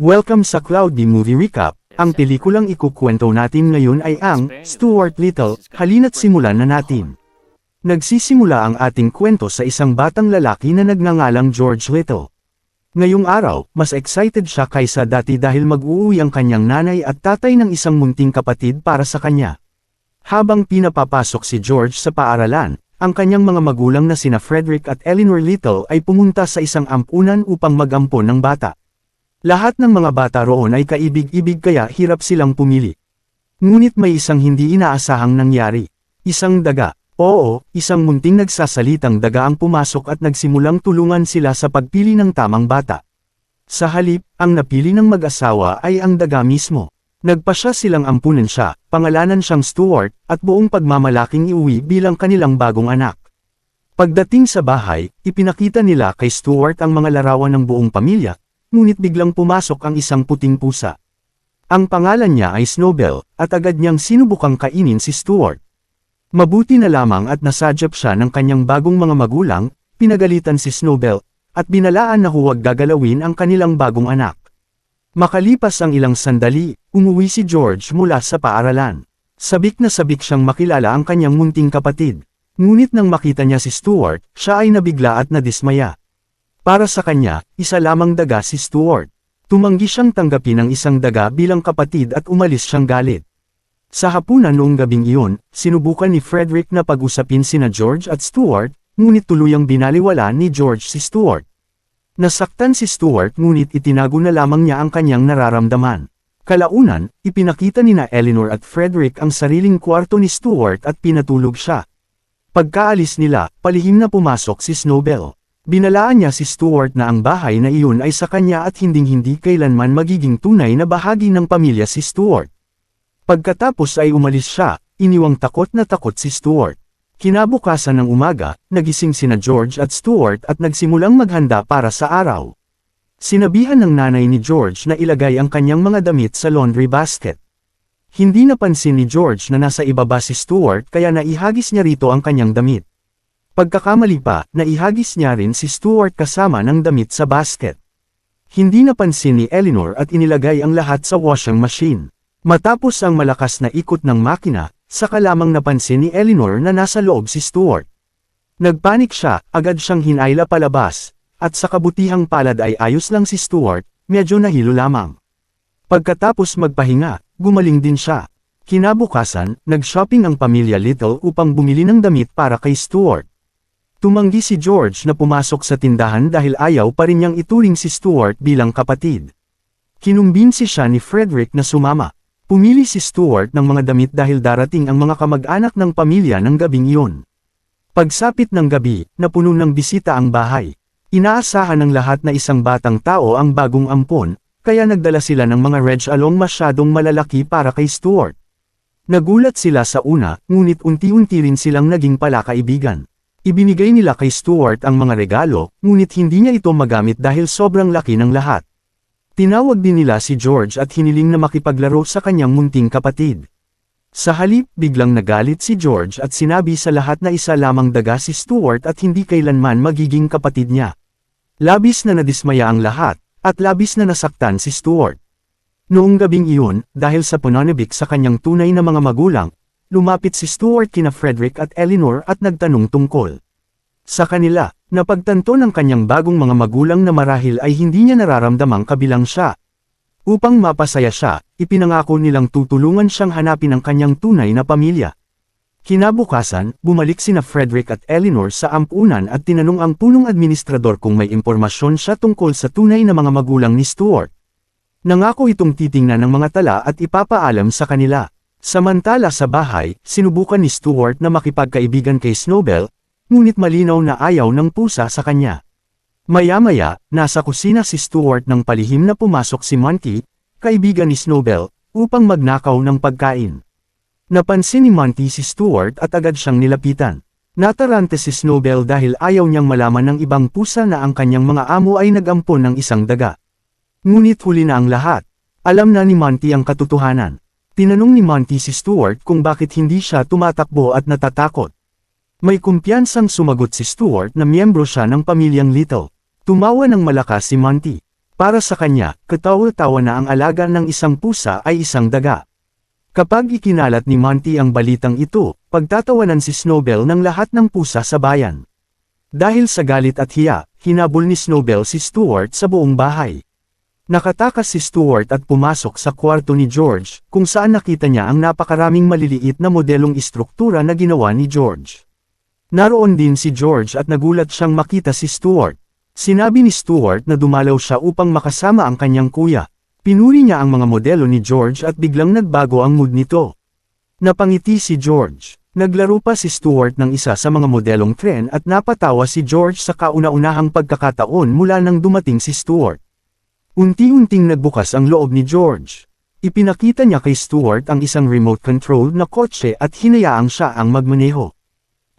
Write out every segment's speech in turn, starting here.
Welcome sa Cloudy Movie Recap. Ang pelikulang ikukwento natin ngayon ay ang Stuart Little. Halina't simulan na natin. Nagsisimula ang ating kwento sa isang batang lalaki na nagngangalang George Little. Ngayong araw, mas excited siya kaysa dati dahil mag-uuwi ang kanyang nanay at tatay ng isang munting kapatid para sa kanya. Habang pinapapasok si George sa paaralan, ang kanyang mga magulang na sina Frederick at Eleanor Little ay pumunta sa isang ampunan upang mag-ampon ng bata. Lahat ng mga bata roon ay kaibig-ibig kaya hirap silang pumili. Ngunit may isang hindi inaasahang nangyari. Isang daga. Oo, isang munting nagsasalitang daga ang pumasok at nagsimulang tulungan sila sa pagpili ng tamang bata. Sa halip, ang napili ng mag-asawa ay ang daga mismo. Nagpasya silang ampunan siya, pangalanan siyang Stuart, at buong pagmamalaking iuwi bilang kanilang bagong anak. Pagdating sa bahay, ipinakita nila kay Stuart ang mga larawan ng buong pamilya, ngunit biglang pumasok ang isang puting pusa. Ang pangalan niya ay Snowbell, at agad niyang sinubukang kainin si Stuart. Mabuti na lamang at nasadyap siya ng kanyang bagong mga magulang, pinagalitan si Snowbell, at binalaan na huwag gagalawin ang kanilang bagong anak. Makalipas ang ilang sandali, umuwi si George mula sa paaralan. Sabik na sabik siyang makilala ang kanyang munting kapatid. Ngunit nang makita niya si Stuart, siya ay nabigla at nadismaya. Para sa kanya, isa lamang daga si Stuart. Tumanggi siyang tanggapin ang isang daga bilang kapatid at umalis siyang galit. Sa hapunan noong gabing iyon, sinubukan ni Frederick na pag-usapin sina George at Stuart, ngunit tuluyang binaliwala ni George si Stuart. Nasaktan si Stuart ngunit itinago na lamang niya ang kanyang nararamdaman. Kalaunan, ipinakita nina Eleanor at Frederick ang sariling kwarto ni Stuart at pinatulog siya. Pagkaalis nila, palihim na pumasok si Snowbell. Binalaan niya si Stuart na ang bahay na iyon ay sa kanya at hinding-hindi kailanman magiging tunay na bahagi ng pamilya si Stuart. Pagkatapos ay umalis siya, iniwang takot na takot si Stuart. Kinabukasan ng umaga, nagising sina George at Stuart at nagsimulang maghanda para sa araw. Sinabihan ng nanay ni George na ilagay ang kanyang mga damit sa laundry basket. Hindi napansin ni George na nasa ibaba si Stuart kaya naihagis niya rito ang kanyang damit. Pagkakamali pa, naihagis niya rin si Stuart kasama ng damit sa basket. Hindi napansin ni Eleanor at inilagay ang lahat sa washing machine. Matapos ang malakas na ikot ng makina, saka lamang napansin ni Eleanor na nasa loob si Stuart. Nagpanik siya, agad siyang hinayla palabas, at sa kabutihang palad ay ayos lang si Stuart, medyo nahilo lamang. Pagkatapos magpahinga, gumaling din siya. Kinabukasan, nag-shopping ang pamilya Little upang bumili ng damit para kay Stuart. Tumanggi si George na pumasok sa tindahan dahil ayaw pa rin niyang ituring si Stuart bilang kapatid. Kinumbinsi siya ni Frederick na sumama. Pumili si Stuart ng mga damit dahil darating ang mga kamag-anak ng pamilya ng gabing iyon. Pagsapit ng gabi, napuno ng bisita ang bahay. Inaasahan ng lahat na isang batang tao ang bagong ampon, kaya nagdala sila ng mga red along masyadong malalaki para kay Stuart. Nagulat sila sa una, ngunit unti-unti rin silang naging palakaibigan. Ibinigay nila kay Stuart ang mga regalo, ngunit hindi niya ito magamit dahil sobrang laki ng lahat. Tinawag din nila si George at hiniling na makipaglaro sa kanyang munting kapatid. Sa halip, biglang nagalit si George at sinabi sa lahat na isa lamang daga si Stuart at hindi kailanman magiging kapatid niya. Labis na nadismaya ang lahat, at labis na nasaktan si Stuart. Noong gabing iyon, dahil sa pananabik sa kanyang tunay na mga magulang, lumapit si Stuart kina Frederick at Eleanor at nagtanong tungkol sa kanila. Napagtanto ng kanyang bagong mga magulang na marahil ay hindi niya nararamdamang kabilang siya. Upang mapasaya siya, ipinangako nilang tutulungan siyang hanapin ang kanyang tunay na pamilya. Kinabukasan, bumalik sina Frederick at Eleanor sa ampunan at tinanong ang punong administrador kung may impormasyon siya tungkol sa tunay na mga magulang ni Stuart. Nangako itong titingnan ng mga tala at ipapaalam sa kanila. Samantala sa bahay, sinubukan ni Stuart na makipagkaibigan kay Snowbell, ngunit malinaw na ayaw ng pusa sa kanya. Maya-maya, nasa kusina si Stuart nang palihim na pumasok si Monty, kaibigan ni Snowbell, upang magnakaw ng pagkain. Napansin ni Monty si Stuart at agad siyang nilapitan. Natarante si Snowbell dahil ayaw niyang malaman ng ibang pusa na ang kanyang mga amo ay nag-ampon ng isang daga. Ngunit huli na ang lahat. Alam na ni Monty ang katotohanan. Tinanong ni Monty si Stuart kung bakit hindi siya tumatakbo at natatakot. May kumpiyansang sumagot si Stuart na miyembro siya ng pamilyang Little. Tumawa ng malakas si Monty. Para sa kanya, katawa-tawa na ang alaga ng isang pusa ay isang daga. Kapag ikinalat ni Monty ang balitang ito, pagtatawanan si Snowbell ng lahat ng pusa sa bayan. Dahil sa galit at hiya, hinabol ni Snowbell si Stuart sa buong bahay. Nakatakas si Stuart at pumasok sa kwarto ni George, kung saan nakita niya ang napakaraming maliliit na modelong istruktura na ginawa ni George. Naroon din si George at nagulat siyang makita si Stuart. Sinabi ni Stuart na dumalaw siya upang makasama ang kanyang kuya. Pinuri niya ang mga modelo ni George at biglang nagbago ang mood nito. Napangiti si George. Naglaro pa si Stuart ng isa sa mga modelong tren at napatawa si George sa kauna-unahang pagkakataon mula nang dumating si Stuart. Unti-unting nagbukas ang loob ni George. Ipinakita niya kay Stuart ang isang remote control na kotse at hinayaang siya ang magmaneho.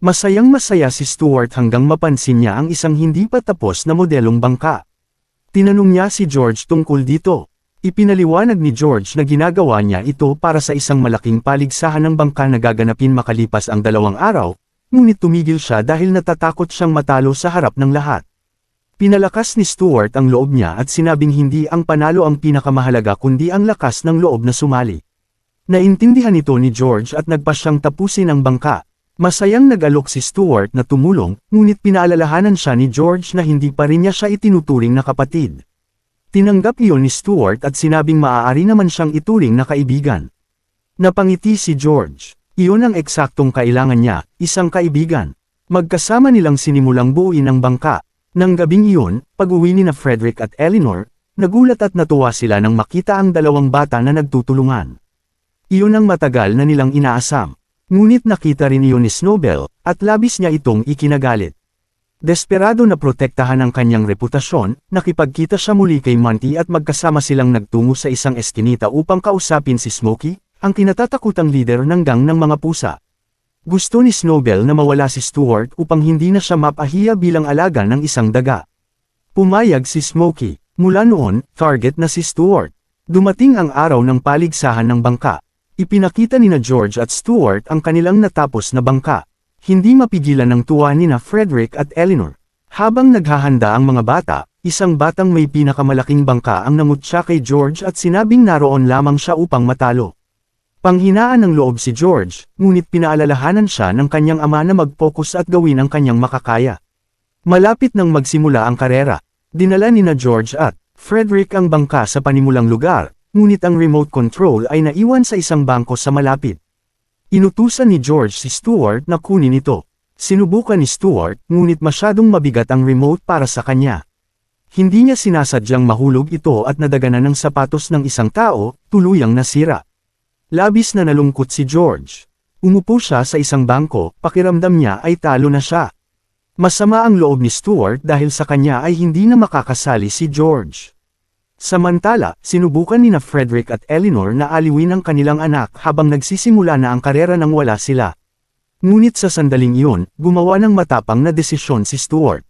Masayang-masaya si Stuart hanggang mapansin niya ang isang hindi pa tapos na modelong bangka. Tinanong niya si George tungkol dito. Ipinaliwanag ni George na ginagawa niya ito para sa isang malaking paligsahan ng bangka na gaganapin makalipas ang 2 araw, ngunit tumigil siya dahil natatakot siyang matalo sa harap ng lahat. Pinalakas ni Stuart ang loob niya at sinabing hindi ang panalo ang pinakamahalaga kundi ang lakas ng loob na sumali. Naintindihan ito ni George at nagpa siyang tapusin ang bangka. Masayang nag-alok si Stuart na tumulong, ngunit pinaalalahanan siya ni George na hindi pa rin niya siya itinuturing na kapatid. Tinanggap iyon ni Stuart at sinabing maaari naman siyang ituring na kaibigan. Napangiti si George. Iyon ang eksaktong kailangan niya, isang kaibigan. Magkasama nilang sinimulang buuin ang bangka. Nang gabing iyon, pag-uwi ni na Frederick at Eleanor, nagulat at natuwa sila nang makita ang 2 bata na nagtutulungan. Iyon ang matagal na nilang inaasam. Ngunit nakita rin iyon ni Snowbell, at labis niya itong ikinagalit. Desperado na protektahan ang kanyang reputasyon, nakipagkita siya muli kay Monty at magkasama silang nagtungo sa isang eskinita upang kausapin si Smokey, ang kinatatakutang lider ng gang ng mga pusa. Gusto ni Snowbell na mawala si Stuart upang hindi na siya mapahiya bilang alaga ng isang daga. Pumayag si Smokey. Mula noon, target na si Stuart. Dumating ang araw ng paligsahan ng bangka. Ipinakita ni na George at Stuart ang kanilang natapos na bangka. Hindi mapigilan ng tuwa ni na Frederick at Eleanor. Habang naghahanda ang mga bata, isang batang may pinakamalaking bangka ang namutya kay George at sinabing naroon lamang siya upang matalo. Panghinaan ng loob si George, ngunit pinaalalahanan siya ng kanyang ama na mag-focus at gawin ang kanyang makakaya. Malapit nang magsimula ang karera, dinala ni na George at Frederick ang bangka sa panimulang lugar, ngunit ang remote control ay naiwan sa isang bangko sa malapit. Inutusan ni George si Stuart na kunin ito. Sinubukan ni Stuart, ngunit masyadong mabigat ang remote para sa kanya. Hindi niya sinasadyang mahulog ito at nadaganan ng sapatos ng isang tao, tuluyang nasira. Labis na nalungkot si George. Umupo siya sa isang bangko, pakiramdam niya ay talo na siya. Masama ang loob ni Stuart dahil sa kanya ay hindi na makakasali si George. Samantala, sinubukan ni na Frederick at Eleanor na aliwin ang kanilang anak habang nagsisimula na ang karera nang wala sila. Ngunit sa sandaling iyon, gumawa ng matapang na desisyon si Stuart.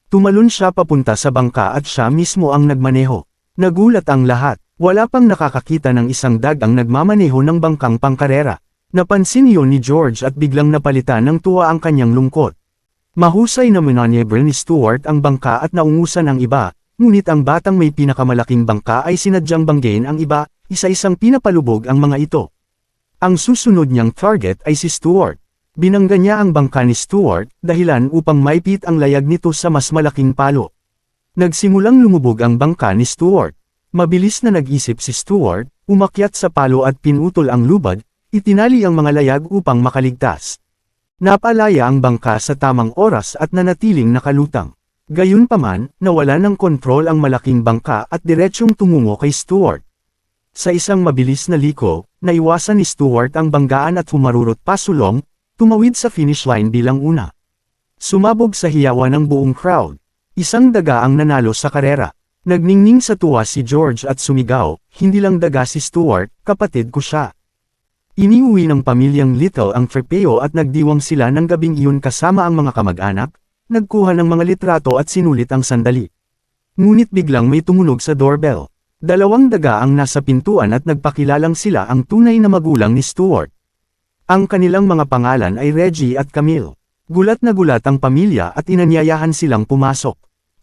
Tumalon siya papunta sa bangka at siya mismo ang nagmaneho. Nagulat ang lahat. Wala pang nakakakita ng isang dagang nagmamaneho ng bangkang pangkarera. Napansin iyon ni George at biglang napalitan ng tuwa ang kanyang lungkot. Mahusay na minanyebre ni Stuart ang bangka at naungusan ang iba. Ngunit ang batang may pinakamalaking bangka ay sinadyang banggain ang iba, isa-isang pinapalubog ang mga ito. Ang susunod niyang target ay si Stuart. Binangga niya ang bangka ni Stuart, dahilan upang maipit ang layag nito sa mas malaking palo. Nagsimulang lumubog ang bangka ni Stuart. Mabilis na nag-isip si Stuart, umakyat sa palo at pinutol ang lubad, itinali ang mga layag upang makaligtas. Napalaya ang bangka sa tamang oras at nanatiling nakalutang. Gayunpaman, nawala ng kontrol ang malaking bangka at diretsyong tumungo kay Stuart. Sa isang mabilis na liko, naiwasan ni Stuart ang banggaan at humarurot pasulong, tumawid sa finish line bilang una. Sumabog sa hiyawan ng buong crowd. Isang daga ang nanalo sa karera. Nagningning sa tuwa si George at sumigaw, hindi lang daga si Stuart, kapatid ko siya. Iniuwi ng pamilyang Little ang trepeo at nagdiwang sila ng gabing iyon kasama ang mga kamag-anak. Nagkuha ng mga litrato at sinulit ang sandali. Ngunit biglang may tumunog sa doorbell. 2 daga ang nasa pintuan at nagpakilalang sila ang tunay na magulang ni Stuart. Ang kanilang mga pangalan ay Reggie at Camille. Gulat na gulat ang pamilya at inanyayahan silang pumasok.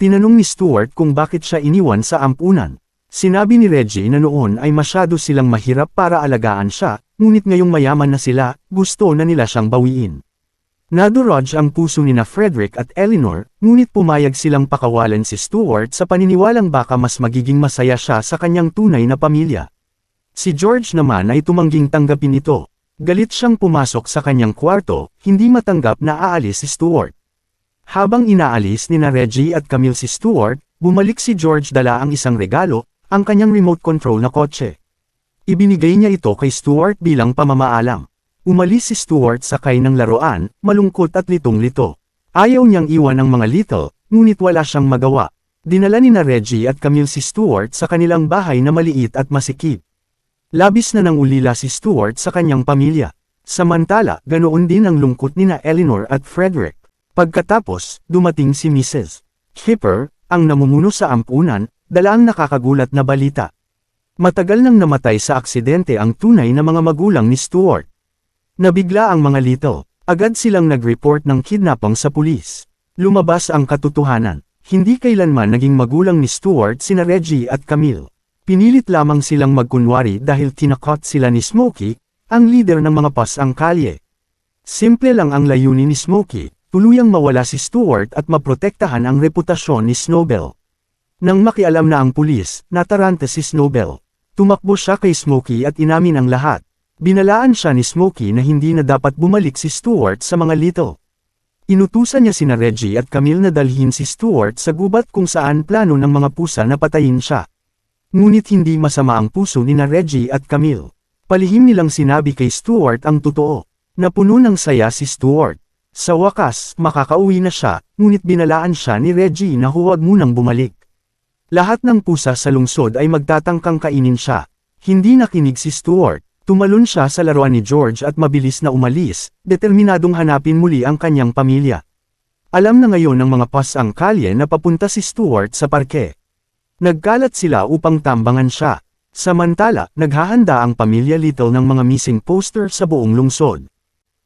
Tinanong ni Stuart kung bakit siya iniwan sa ampunan. Sinabi ni Reggie na noon ay masyado silang mahirap para alagaan siya, ngunit ngayong mayaman na sila, gusto na nila siyang bawiin. Nadurog ang puso ni na Frederick at Eleanor, ngunit pumayag silang pakawalan si Stuart sa paniniwalang baka mas magiging masaya siya sa kanyang tunay na pamilya. Si George naman ay tumangging tanggapin ito. Galit siyang pumasok sa kanyang kwarto, hindi matanggap na aalis si Stuart. Habang inaalis ni na Reggie at Camille si Stuart, bumalik si George dala ang isang regalo, ang kanyang remote control na kotse. Ibinigay niya ito kay Stuart bilang pamamaalam. Umalis si Stuart sakay ng laruan, malungkot at litong-lito. Ayaw niyang iwan ang mga little, ngunit wala siyang magawa. Dinala ni na Reggie at Camille si Stuart sa kanilang bahay na maliit at masikip. Labis na nang ulila si Stuart sa kanyang pamilya. Samantala, ganoon din ang lungkot ni na Eleanor at Frederick. Pagkatapos, dumating si Mrs. Kipper, ang namumuno sa ampunan, dala ang nakakagulat na balita. Matagal nang namatay sa aksidente ang tunay na mga magulang ni Stuart. Nabigla ang mga little. Agad silang nag-report ng kidnapping sa pulis. Lumabas ang katotohanan. Hindi kailanman naging magulang ni Stuart sina Reggie at Camille. Pinilit lamang silang magkunwari dahil tinakot sila ni Smokey, ang leader ng mga pasang kalye. Simple lang ang layunin ni Smokey, tuluyang mawala si Stuart at maprotektahan ang reputasyon ni Snowbell. Nang makialam na ang pulis, nataranta si Snowbell. Tumakbo siya kay Smokey at inamin ang lahat. Binalaan siya ni Smokey na hindi na dapat bumalik si Stuart sa mga little. Inutusan niya sina Reggie at Camille na dalhin si Stuart sa gubat kung saan plano ng mga pusa na patayin siya. Ngunit hindi masama ang puso ni na Reggie at Camille. Palihim nilang sinabi kay Stuart ang totoo. Napuno ng saya si Stuart. Sa wakas, makakauwi na siya, ngunit binalaan siya ni Reggie na huwag munang bumalik. Lahat ng pusa sa lungsod ay magtatangkang kainin siya. Hindi nakinig si Stuart. Tumalon siya sa laruan ni George at mabilis na umalis, determinadong hanapin muli ang kanyang pamilya. Alam na ngayon ng mga pasang kalye na papunta si Stuart sa parke. Nagkalat sila upang tambangan siya. Samantala, naghahanda ang pamilya Little ng mga missing poster sa buong lungsod.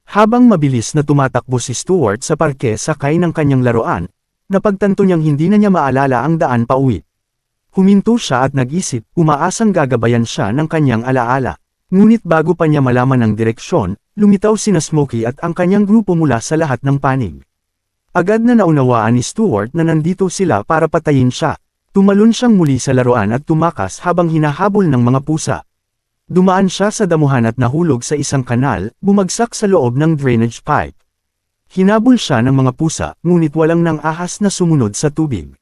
Habang mabilis na tumatakbo si Stuart sa parke sakay ng kanyang laruan, napagtanto niyang hindi na niya maalala ang daan pauwi. Huminto siya at nag-isip, umaasang gagabayan siya ng kanyang alaala. Ngunit bago pa niya malaman ang direksyon, lumitaw sina Smokey at ang kanyang grupo mula sa lahat ng panig. Agad na naunawaan ni Stuart na nandito sila para patayin siya. Tumalon siyang muli sa laruan at tumakas habang hinahabol ng mga pusa. Dumaan siya sa damuhan at nahulog sa isang kanal, bumagsak sa loob ng drainage pipe. Hinabol siya ng mga pusa, ngunit walang nang ahas na sumunod sa tubig.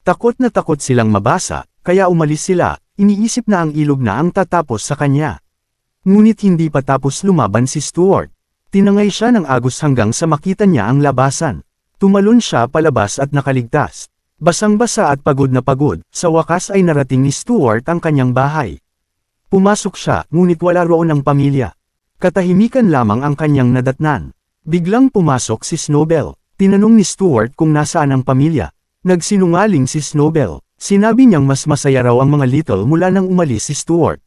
Takot na takot silang mabasa, kaya umalis sila, iniisip na ang ilog na ang tatapos sa kanya. Ngunit hindi pa tapos lumaban si Stuart. Tinangay siya ng agos hanggang sa makita niya ang labasan. Tumalon siya palabas at nakaligtas. Basang-basa at pagod na pagod, sa wakas ay narating ni Stuart ang kanyang bahay. Pumasok siya, ngunit wala roon ang pamilya. Katahimikan lamang ang kanyang nadatnan. Biglang pumasok si Snowbell. Tinanong ni Stuart kung nasaan ang pamilya. Nagsinungaling si Snowbell. Sinabi niyang mas masaya raw ang mga little mula nang umalis si Stuart.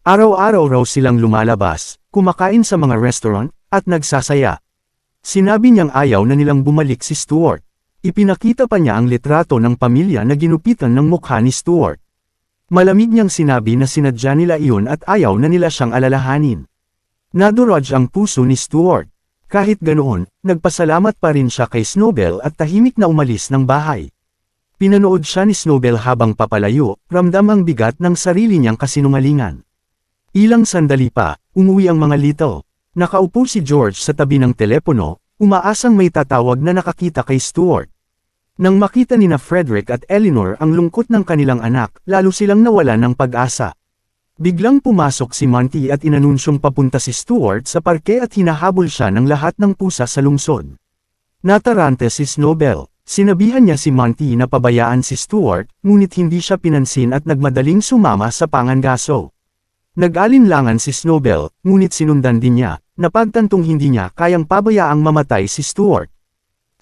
Araw-araw raw silang lumalabas, kumakain sa mga restaurant, at nagsasaya. Sinabi niyang ayaw na nilang bumalik si Stuart. Ipinakita pa niya ang litrato ng pamilya na ginupitan ng mukha ni Stuart. Malamig niyang sinabi na sinadya nila iyon at ayaw na nila siyang alalahanin. Nadurog ang puso ni Stuart. Kahit ganoon, nagpasalamat pa rin siya kay Snowbell at tahimik na umalis ng bahay. Pinanood siya ni Snowbell habang papalayo, ramdam ang bigat ng sarili niyang kasinungalingan. Ilang sandali pa, umuwi ang mga little. Nakaupo si George sa tabi ng telepono, umaasang may tatawag na nakakita kay Stuart. Nang makita ni na Frederick at Eleanor ang lungkot ng kanilang anak, lalo silang nawalan ng pag-asa. Biglang pumasok si Monty at inanunsyong papunta si Stuart sa parke at hinahabol siya ng lahat ng pusa sa lungsod. Natarante si Snowbell. Sinabihan niya si Monty na pabayaan si Stuart, ngunit hindi siya pinansin at nagmadaling sumama sa pangangaso. Nag-alinlangan si Snowbell, ngunit sinundan din niya, napagtantong hindi niya kayang pabayaang mamatay si Stuart.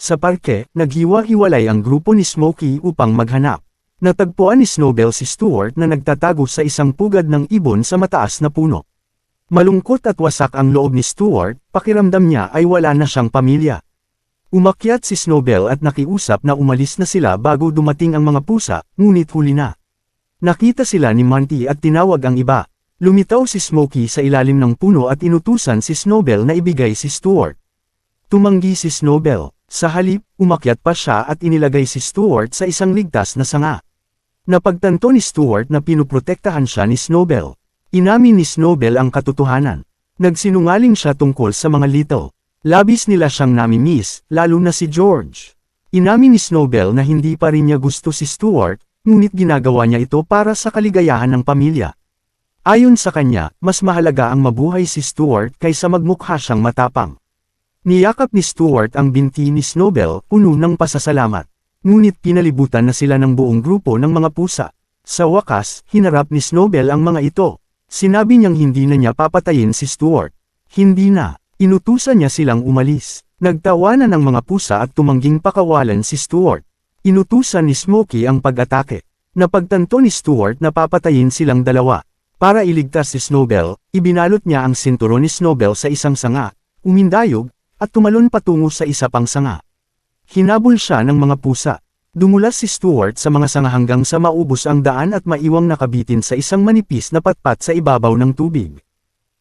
Sa parke, naghiwa-hiwalay ang grupo ni Smokey upang maghanap. Natagpuan ni Snowbell si Stuart na nagtatago sa isang pugad ng ibon sa mataas na puno. Malungkot at wasak ang loob ni Stuart, pakiramdam niya ay wala na siyang pamilya. Umakyat si Snowbell at nakiusap na umalis na sila bago dumating ang mga pusa, ngunit huli na. Nakita sila ni Monty at tinawag ang iba. Lumitaw si Smokey sa ilalim ng puno at inutusan si Snowbell na ibigay si Stuart. Tumanggi si Snowbell. Sa halip, umakyat pa siya at inilagay si Stuart sa isang ligtas na sanga. Napagtanto ni Stuart na pinuprotektahan siya ni Snowbell. Inamin ni Snowbell ang katotohanan. Nagsinungaling siya tungkol sa mga Little. Labis nila siyang namimiss, lalo na si George. Inamin ni Snowbell na hindi pa rin niya gusto si Stuart, ngunit ginagawa niya ito para sa kaligayahan ng pamilya. Ayon sa kanya, mas mahalaga ang mabuhay si Stuart kaysa magmukha siyang matapang. Niyakap ni Stuart ang binti ni Snowbell, puno ng pasasalamat. Ngunit pinalibutan na sila ng buong grupo ng mga pusa. Sa wakas, hinarap ni Snowbell ang mga ito. Sinabi niyang hindi na niya papatayin si Stuart. Hindi na. Inutusan niya silang umalis. Nagtawanan ng mga pusa at tumangging pakawalan si Stuart. Inutusan ni Smokey ang pag-atake. Napagtanto ni Stuart na papatayin silang dalawa. Para iligtas si Snowbell, ibinalot niya ang sinturon ni Snowbell sa isang sanga, umindayog, at tumalon patungo sa isa pang sanga. Hinabol siya ng mga pusa. Dumulas si Stuart sa mga sanga hanggang sa maubos ang daan at maiwang nakabitin sa isang manipis na patpat sa ibabaw ng tubig.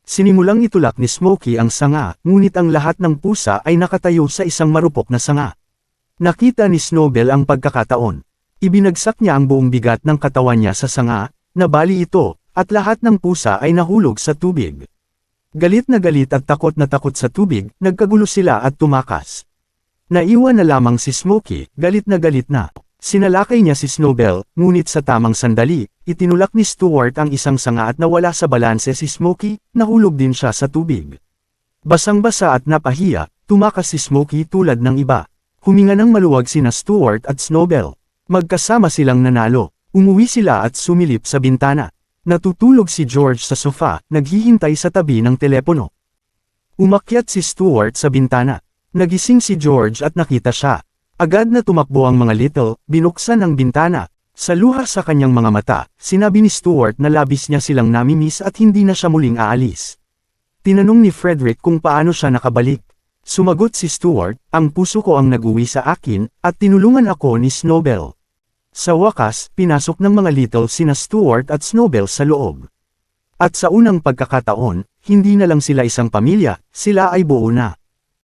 Sinimulang itulak ni Smokey ang sanga, ngunit ang lahat ng pusa ay nakatayo sa isang marupok na sanga. Nakita ni Snowbell ang pagkakataon. Ibinagsak niya ang buong bigat ng katawan niya sa sanga, nabali ito, at lahat ng pusa ay nahulog sa tubig. Galit at takot na takot sa tubig, nagkagulo sila at tumakas. Naiwan na lamang si Smokey, galit na. Sinalakay niya si Snowbell, ngunit sa tamang sandali, itinulak ni Stuart ang isang sanga at nawala sa balanse si Smokey, nahulog din siya sa tubig. Basang-basa at napahiya, tumakas si Smokey tulad ng iba. Huminga ng maluwag sina Stuart at Snowbell. Magkasama silang nanalo. Umuwi sila at sumilip sa bintana. Natutulog si George sa sofa, naghihintay sa tabi ng telepono. Umakyat si Stuart sa bintana. Nagising si George at nakita siya. Agad na tumakbo ang mga Little, binuksan ang bintana. Sa luha sa kanyang mga mata, sinabi ni Stuart na labis niya silang namimiss at hindi na siya muling aalis. Tinanong ni Frederick kung paano siya nakabalik. Sumagot si Stuart, ang puso ko ang nag-uwi sa akin, at tinulungan ako ni Snowbell. Sa wakas, pinasok ng mga Little sina Stuart at Snowbell sa loob. At sa unang pagkakataon, hindi na lang sila isang pamilya, sila ay buo na.